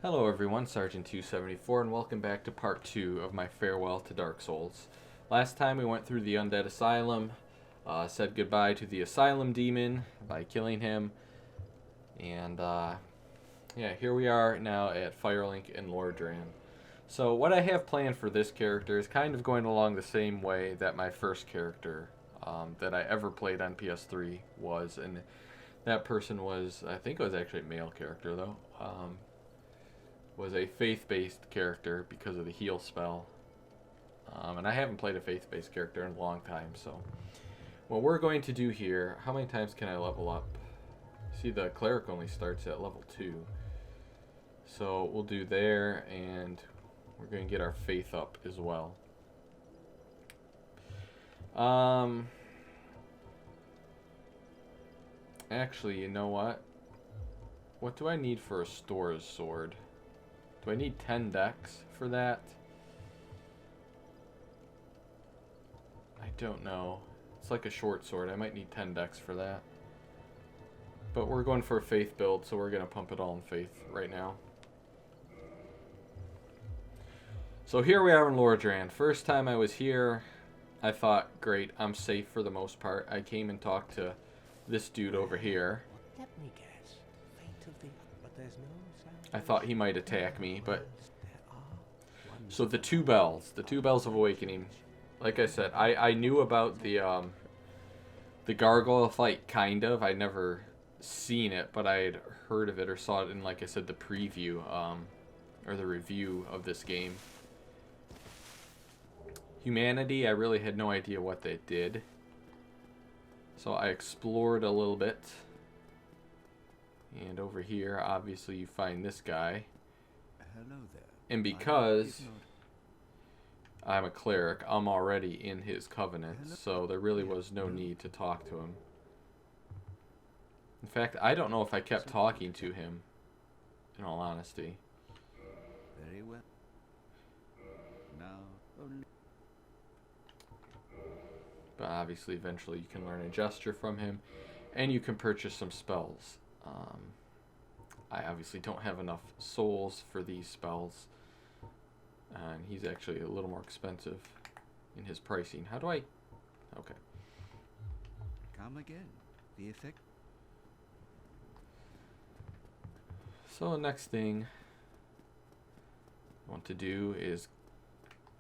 Hello everyone, Sergeant274, and welcome back to part 2 of my farewell to Dark Souls. Last time we went through the Undead Asylum, said goodbye to the Asylum Demon by killing him, and yeah, here we are now at Firelink in Lordran. So what I have planned for this character is kind of going along the same way that my first character that I ever played on PS3 was, and that person was, I think it was actually a male character though, was a faith-based character because of the heal spell. And I haven't played a faith-based character in a long time, so what we're going to do here, how many times can I level up? See, the cleric only starts at level 2. So we'll do there, and we're going to get our faith up as well. Actually, you know what? What do I need for a Stora's sword? Do I need 10 decks for that? I don't know. It's like a short sword. I might need 10 decks for that. But we're going for a faith build, so we're going to pump it all in faith right now. So here we are in Lordran. First time I was here, I thought, great, I'm safe for the most part. I came and talked to this dude over here. Let me guess. Faintly, but there's no sound. I thought he might attack me, but... So the two bells of awakening. Like I said, I knew about the gargoyle fight, kind of. I'd never seen it, but I had heard of it or saw it in, like I said, the preview, or the review of this game. Humanity, I really had no idea what they did. So I explored a little bit. And over here, obviously, you find this guy. Hello there. And because I'm a cleric, I'm already in his covenant, so there really was no need to talk to him. In fact, I don't know if I kept talking to him, in all honesty. Very well. Now only. But obviously, eventually, you can learn a gesture from him, and you can purchase some spells. I obviously don't have enough souls for these spells, and he's actually a little more expensive in his pricing. How do I... Okay. Come again. The effect. So the next thing I want to do is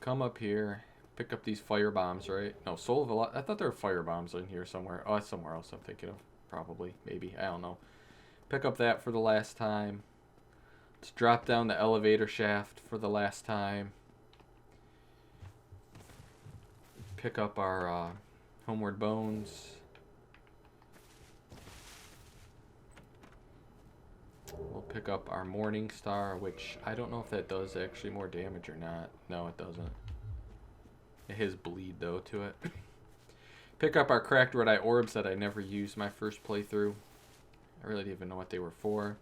come up here, pick up these fire bombs, right? No, Soul of a Lot. I thought there were fire bombs in here somewhere. Oh, that's somewhere else I'm thinking of. Probably. Maybe. I don't know. Pick up that for the last time. Let's drop down the elevator shaft for the last time. Pick up our homeward bones. We'll pick up our Morning Star, which I don't know if that does actually more damage or not. No, it doesn't. It has bleed, though, to it. Pick up our Cracked Red Eye Orbs that I never used my first playthrough. I really didn't even know what they were for.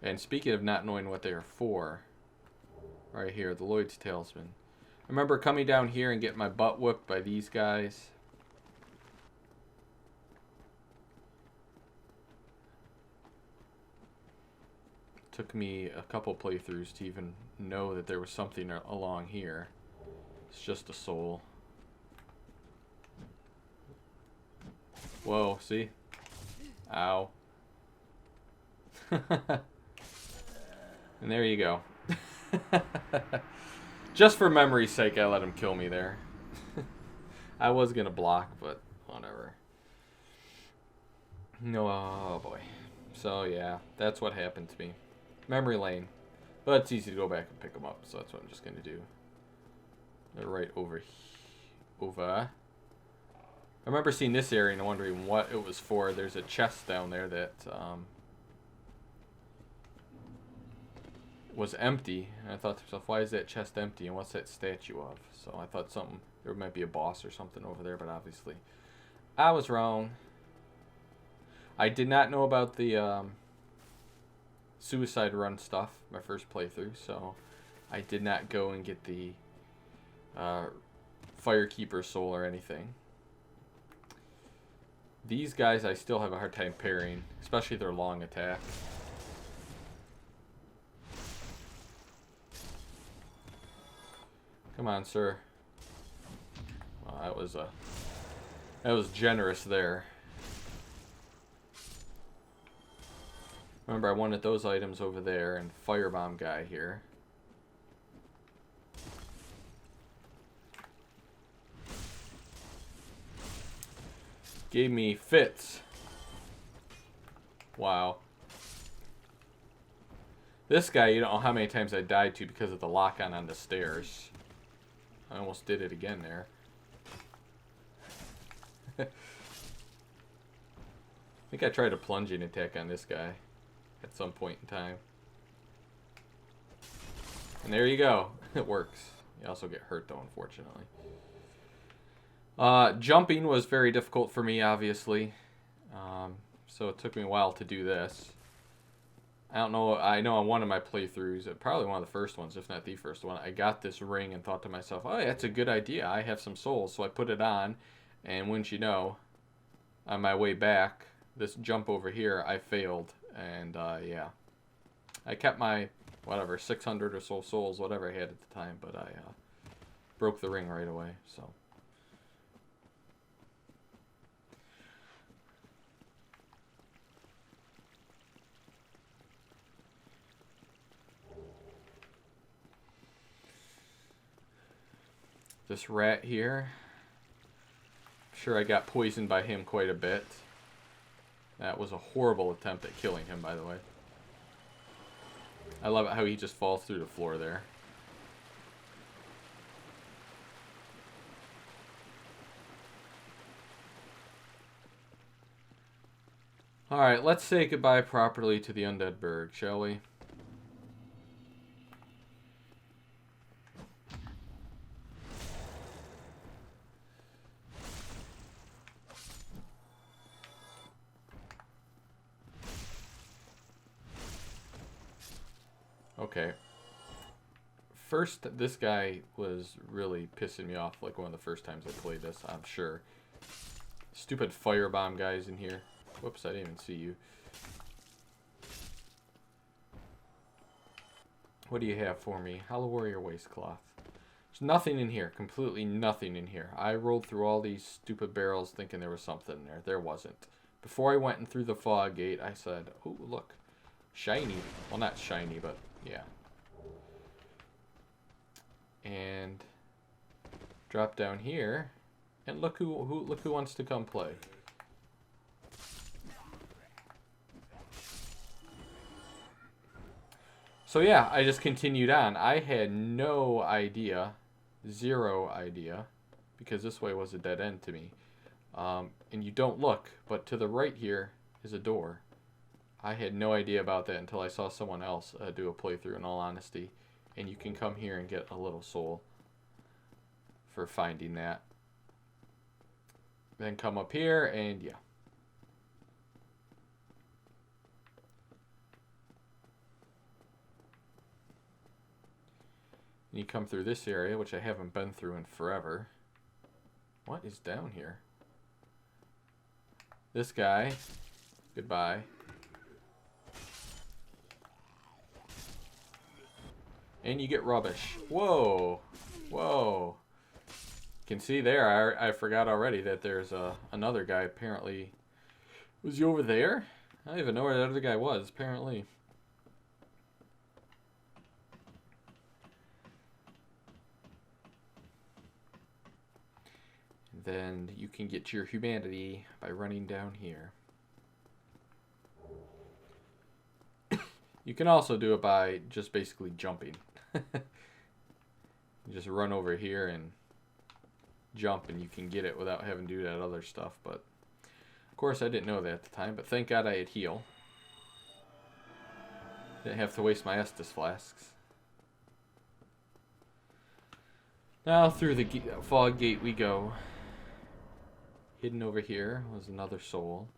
And speaking of not knowing what they are for, right here, the Lloyd's Talisman. I remember coming down here and getting my butt whooped by these guys. Took me a couple playthroughs to even know that there was something along here. It's just a soul. Whoa, see? Ow. And there you go. Just for memory's sake, I let him kill me there. I was gonna block, but whatever. No, oh boy. So yeah, that's what happened to me. Memory lane. But it's easy to go back and pick them up, so that's what I'm just gonna do. They're right over over. I remember seeing this area and wondering what it was for. There's a chest down there that was empty, and I thought to myself, why is that chest empty, and what's that statue of? So I thought there might be a boss or something over there, but obviously I was wrong. I did not know about the suicide run stuff my first playthrough, so I did not go and get the Firekeeper soul or anything. These guys I still have a hard time parrying, especially their long attack. Come on, sir. Well, that was generous there. Remember, I wanted those items over there and firebomb guy here. Gave me fits. Wow. This guy, you don't know how many times I died to because of the lock-on the stairs. I almost did it again there. I think I tried a plunging attack on this guy at some point in time. And there you go. It works. You also get hurt though, unfortunately. Jumping was very difficult for me, obviously. So it took me a while to do this. I don't know, I know on one of my playthroughs, probably one of the first ones, if not the first one, I got this ring and thought to myself, oh, that's a good idea. I have some souls. So I put it on, and wouldn't you know, on my way back, this jump over here, I failed. And, yeah. I kept my, whatever, 600 or so souls, whatever I had at the time, but I broke the ring right away, so. This rat here, I'm sure I got poisoned by him quite a bit. That was a horrible attempt at killing him, by the way. I love it how he just falls through the floor there. Alright, let's say goodbye properly to the Undead Burg, shall we? Okay. First, this guy was really pissing me off, like one of the first times I played this, I'm sure. Stupid firebomb guys in here. Whoops, I didn't even see you. What do you have for me? Hollow Warrior Waistcloth. There's nothing in here. Completely nothing in here. I rolled through all these stupid barrels thinking there was something in there. There wasn't. Before I went in through the fog gate, I said, oh, look. Shiny. Well, not shiny, but yeah. And drop down here, and look who wants to come play. So yeah, I just continued on. I had no idea, zero idea, because this way was a dead end to me. And you don't look, but to the right here is a door. I had no idea about that until I saw someone else do a playthrough, in all honesty. And you can come here and get a little soul for finding that. Then come up here, and yeah. And you come through this area, which I haven't been through in forever. What is down here? This guy. Goodbye. And you get rubbish. Whoa. Whoa. You can see there, I forgot already that there's another guy apparently. Was he over there? I don't even know where that other guy was, apparently. Then you can get your humanity by running down here. You can also do it by just basically jumping. You just run over here and jump and you can get it without having to do that other stuff. But of course I didn't know that at the time, but thank God I had heal. Didn't have to waste my Estus flasks. Now through the fog gate we go. Hidden over here was another soul.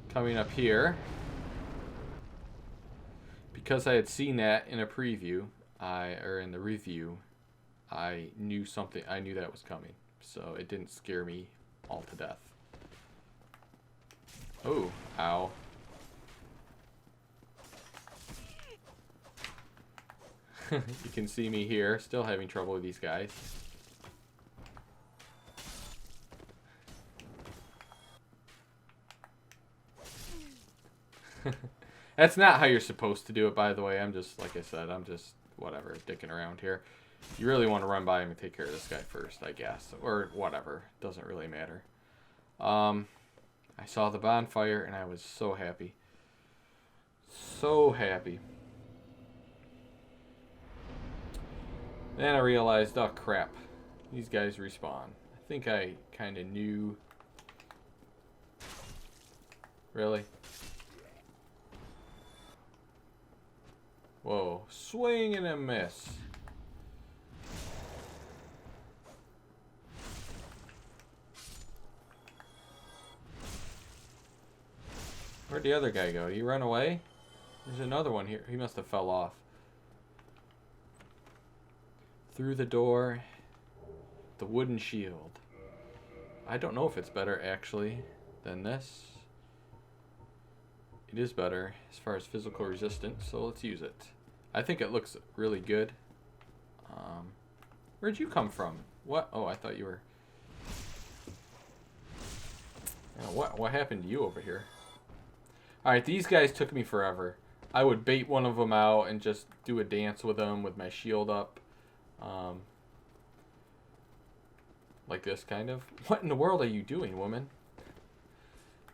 Coming up here, because I had seen that in a preview, or in the review, I knew something. I knew that was coming, so it didn't scare me all to death. Oh, ow! You can see me here, still having trouble with these guys. That's not how you're supposed to do it, by the way. I'm just, like I said, I'm just, whatever, dicking around here. You really want to run by him and take care of this guy first, I guess. Or whatever. Doesn't really matter. I saw the bonfire, and I was so happy. So happy. Then I realized, oh crap, these guys respawn. I think I kind of knew. Really? Whoa, swing and a miss. Where'd the other guy go? Did he run away? There's another one here. He must have fell off. Through the door. The wooden shield. I don't know if it's better, actually, than this. It is better as far as physical resistance, so let's use it. I think it looks really good. Where'd you come from? What? Oh, I thought you were... What happened to you over here? Alright, these guys took me forever. I would bait one of them out and just do a dance with them with my shield up. Like this, kind of. What in the world are you doing, woman?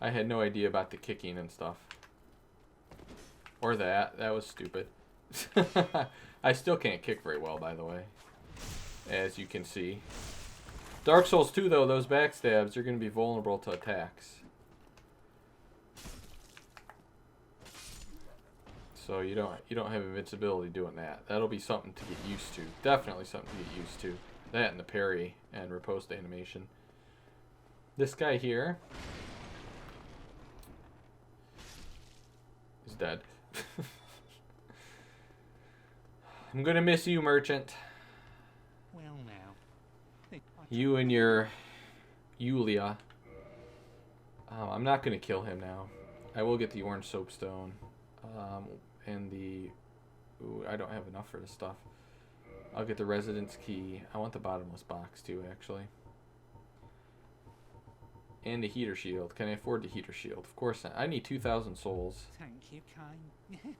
I had no idea about the kicking and stuff. Or that. That was stupid. I still can't kick very well, by the way. As you can see. Dark Souls 2, though, those backstabs are going to be vulnerable to attacks. So you don't have invincibility doing that. That'll be something to get used to. Definitely something to get used to. That and the parry and riposte animation. This guy here is dead. I'm gonna miss you, merchant. Well now. You and your Yulia. I'm not gonna kill him now. I will get the orange soapstone. And the... Ooh, I don't have enough for this stuff. I'll get the residence key. I want the bottomless box too, actually. And the heater shield. Can I afford the heater shield? Of course not. I need 2,000 souls. Thank you, kind.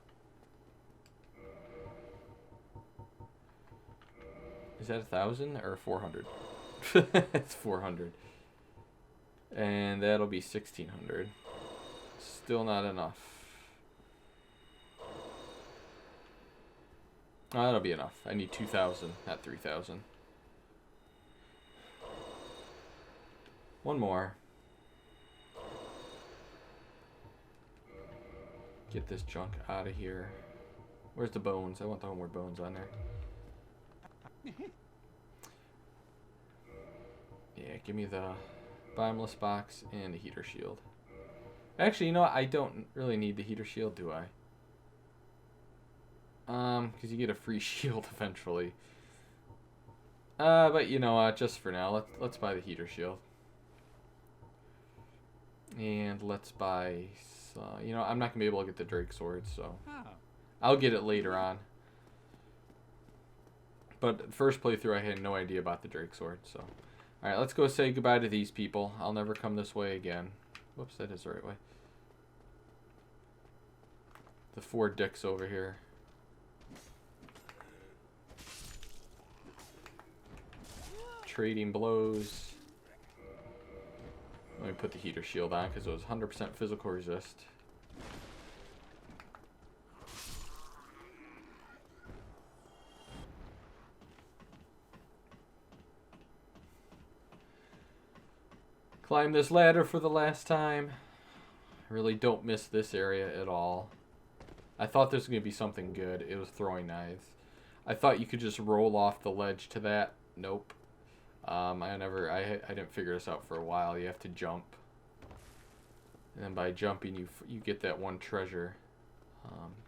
Is that 1,000 or 400? It's 400. And that'll be 1,600. Still not enough. Oh, that'll be enough. I need 2,000, not 3,000. One more. Get this junk out of here. Where's the bones? I want the homeward bones on there. Yeah, give me the bottomless box and the heater shield. Actually, you know what? I don't really need the heater shield, do I? Because you get a free shield eventually. But you know what? Just for now, let's buy the heater shield. And let's buy... you know, I'm not going to be able to get the Drake sword, so... I'll get it later on. But first playthrough, I had no idea about the Drake sword, so... Alright, let's go say goodbye to these people. I'll never come this way again. Whoops, that is the right way. The 4 dicks over here. Trading blows. Let me put the heater shield on because it was 100% physical resist. Climb this ladder for the last time. I really don't miss this area at all. I thought this was going to be something good. It was throwing knives. I thought you could just roll off the ledge to that. Nope. I didn't figure this out for a while. You have to jump. And then by jumping, you get that one treasure.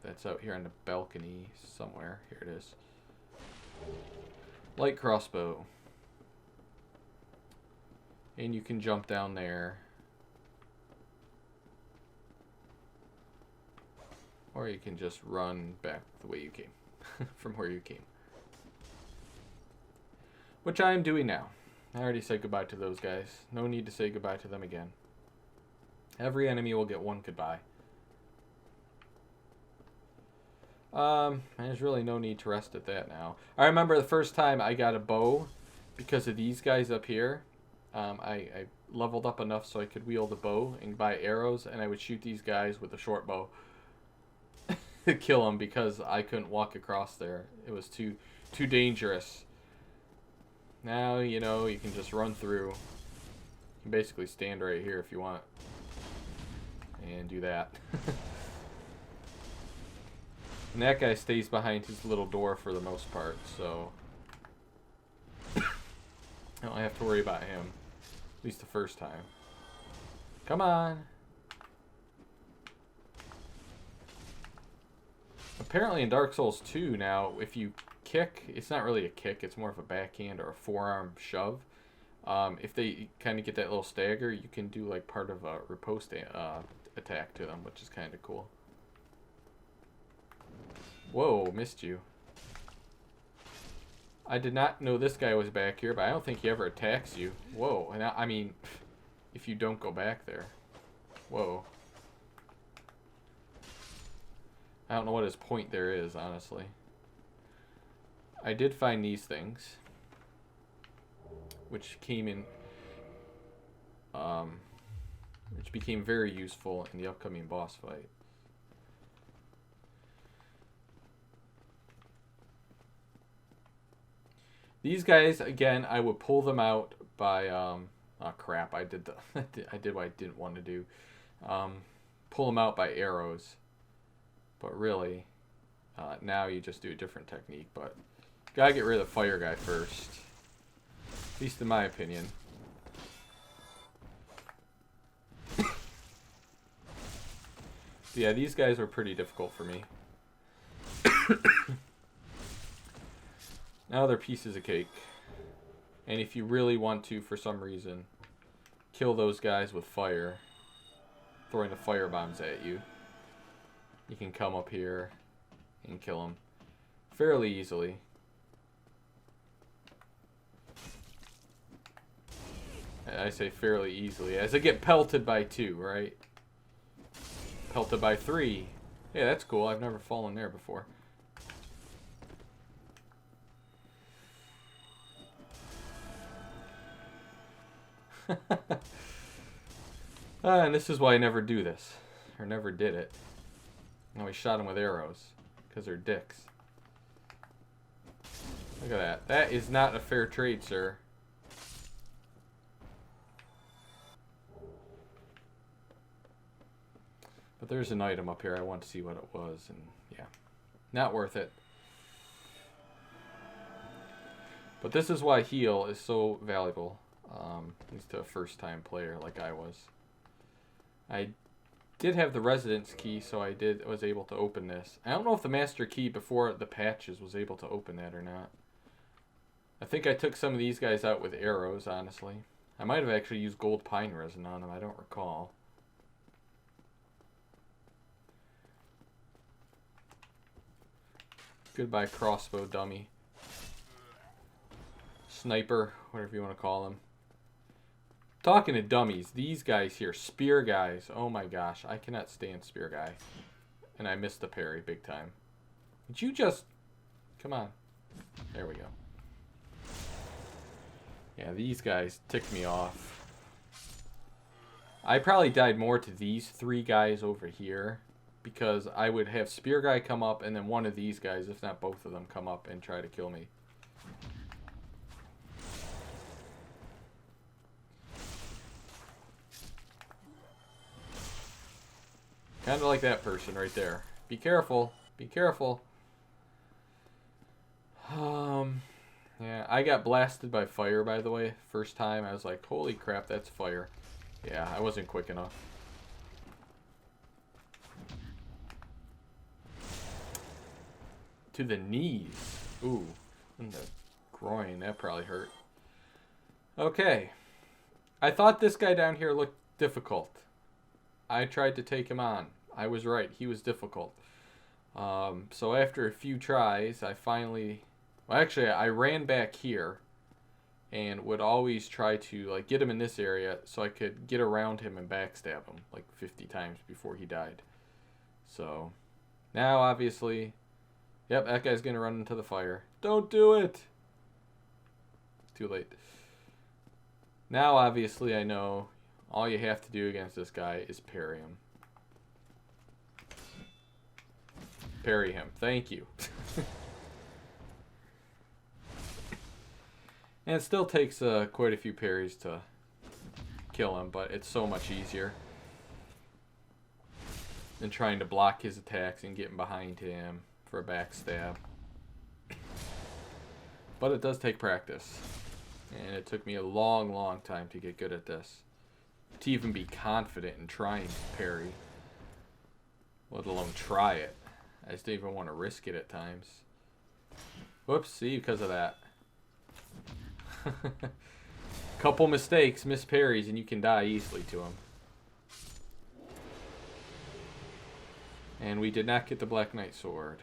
That's out here on the balcony somewhere. Here it is. Light crossbow. And you can jump down there. Or you can just run back the way you came. from where you came. Which I am doing now. I already said goodbye to those guys. No need to say goodbye to them again. Every enemy will get one goodbye. There's really no need to rest at that now. I remember the first time I got a bow because of these guys up here. I leveled up enough so I could wield a bow and buy arrows, and I would shoot these guys with a short bow to kill them because I couldn't walk across there. It was too dangerous. Now, you know, you can just run through. You can basically stand right here if you want. And do that. And that guy stays behind his little door for the most part, so I don't have to worry about him. At least the first time. Come on! Apparently in Dark Souls 2 now, if you kick, it's not really a kick, it's more of a backhand or a forearm shove. If they kind of get that little stagger, you can do like part of a riposte attack to them, which is kind of cool. Whoa, missed you. I did not know this guy was back here, but I don't think he ever attacks you. Whoa, and I mean, if you don't go back there. Whoa. I don't know what his point there is, honestly. I did find these things, which came in, which became very useful in the upcoming boss fight. These guys, again, I would pull them out by, oh crap, I did what I didn't want to do. Pull them out by arrows. But really, now you just do a different technique, but gotta get rid of the fire guy first. At least in my opinion. Yeah, these guys were pretty difficult for me. Now they're pieces of cake. And if you really want to, for some reason, kill those guys with fire, throwing the fire bombs at you, you can come up here and kill them fairly easily. I say fairly easily, as I get pelted by 2, right? Pelted by 3. Yeah, that's cool. I've never fallen there before. And this is why I never do this. Or never did it. I always shot them with arrows. Because they're dicks. Look at that. That is not a fair trade, sir. But there's an item up here. I want to see what it was. And yeah. Not worth it. But this is why heal is so valuable. At least to a first-time player like I was. I did have the residence key, so I was able to open this. I don't know if the master key before the patches was able to open that or not. I think I took some of these guys out with arrows, honestly. I might have actually used gold pine resin on them, I don't recall. Goodbye, crossbow dummy. Sniper, whatever you want to call them. Talking to dummies, these guys here, spear guys. Oh my gosh, I cannot stand spear guy. And I missed the parry big time. Would you just... Come on. There we go. Yeah, these guys ticked me off. I probably died more to these 3 guys over here. Because I would have spear guy come up and then one of these guys, if not both of them, come up and try to kill me. Kind of like that person right there. Be careful. Be careful. Yeah, I got blasted by fire, by the way. First time, I was like, holy crap, that's fire. Yeah, I wasn't quick enough. To the knees. Ooh, in the groin. That probably hurt. Okay. I thought this guy down here looked difficult. I tried to take him on. I was right. He was difficult. So after a few tries, I finally... Well, actually, I ran back here and would always try to like get him in this area so I could get around him and backstab him like 50 times before he died. So now, obviously... Yep, that guy's going to run into the fire. Don't do it! Too late. Now, obviously, I know all you have to do against this guy is parry him. Parry him. Thank you. And it still takes quite a few parries to kill him, but it's so much easier than trying to block his attacks and getting behind him for a backstab. But it does take practice. And it took me a long, long time to get good at this. To even be confident in trying to parry. Let alone try it. I just didn't even want to risk it at times. Whoops, see, because of that. Couple mistakes, missed parries, and you can die easily to him. And we did not get the Black Knight sword.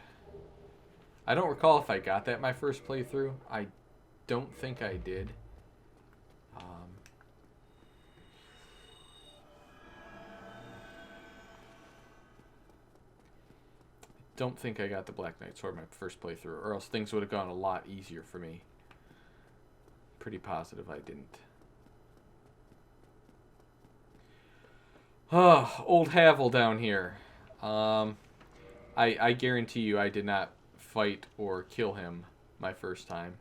I don't recall if I got that my first playthrough. I don't think I did. Don't think I got the Black Knight sword my first playthrough, or else things would have gone a lot easier for me. Pretty positive I didn't. Oh, old Havel down here. I guarantee you I did not fight or kill him my first time.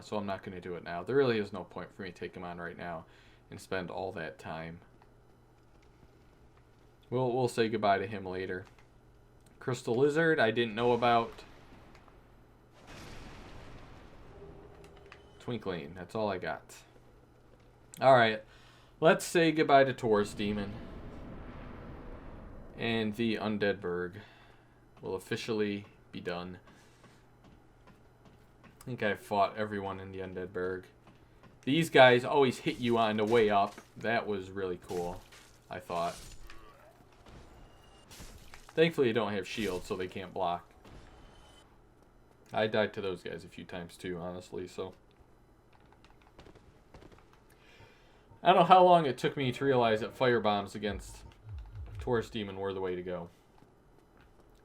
So I'm not going to do it now. There really is no point for me to take him on right now and spend all that time. We'll say goodbye to him later. Crystal Lizard, I didn't know about. Twinkling, that's all I got. Alright, let's say goodbye to Taurus Demon. And the Undead Burg will officially be done. I think I fought everyone in the Undead Burg. These guys always hit you on the way up. That was really cool, I thought. Thankfully, they don't have shields, so they can't block. I died to those guys a few times too, honestly, so... I don't know how long it took me to realize that fire bombs against Taurus Demon were the way to go.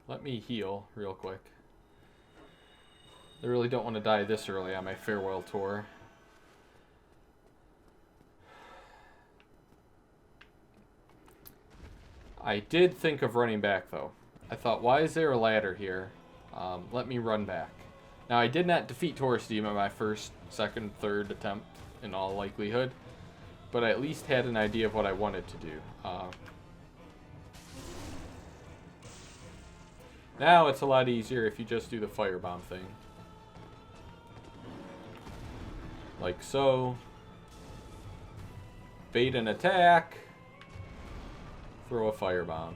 Let me heal real quick. I really don't want to die this early on my farewell tour. I did think of running back, though. I thought, why is there a ladder here? Let me run back. Now, I did not defeat Taurus Demon my first, second, third attempt, in all likelihood. But I at least had an idea of what I wanted to do. Now, it's a lot easier if you just do the firebomb thing. Like so. Bait an attack. Throw a firebomb.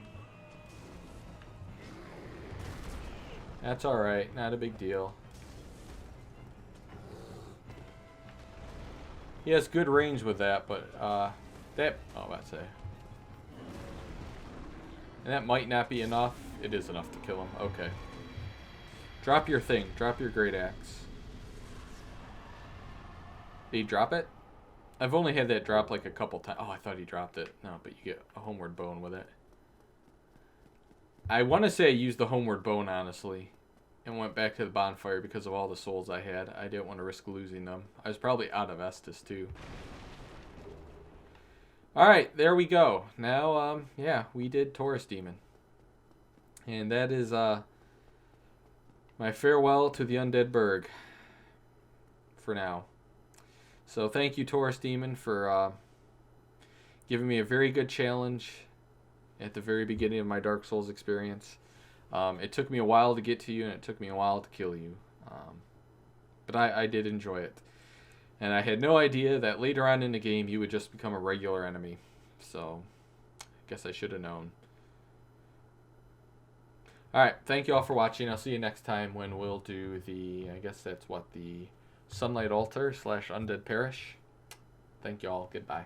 That's alright, not a big deal. He has good range with that, but that... Oh, that's it. And that might not be enough. It is enough to kill him. Okay. Drop your thing. Drop your great axe. Did he drop it? I've only had that drop like a couple times. Oh, I thought he dropped it. No, but you get a homeward bone with it. I want to say I used the homeward bone, honestly, and went back to the bonfire because of all the souls I had. I didn't want to risk losing them. I was probably out of Estus, too. Alright, there we go. Now, yeah, we did Taurus Demon. And that is, my farewell to the Undead Burg. For now. So thank you, Taurus Demon, for giving me a very good challenge at the very beginning of my Dark Souls experience. It took me a while to get to you, and it took me a while to kill you. But I did enjoy it. And I had no idea that later on in the game you would just become a regular enemy. So, I guess I should have known. Alright, thank you all for watching. I'll see you next time when we'll do the, I guess that's what, the Sunlight Altar / Undead Parish. Thank you all. Goodbye.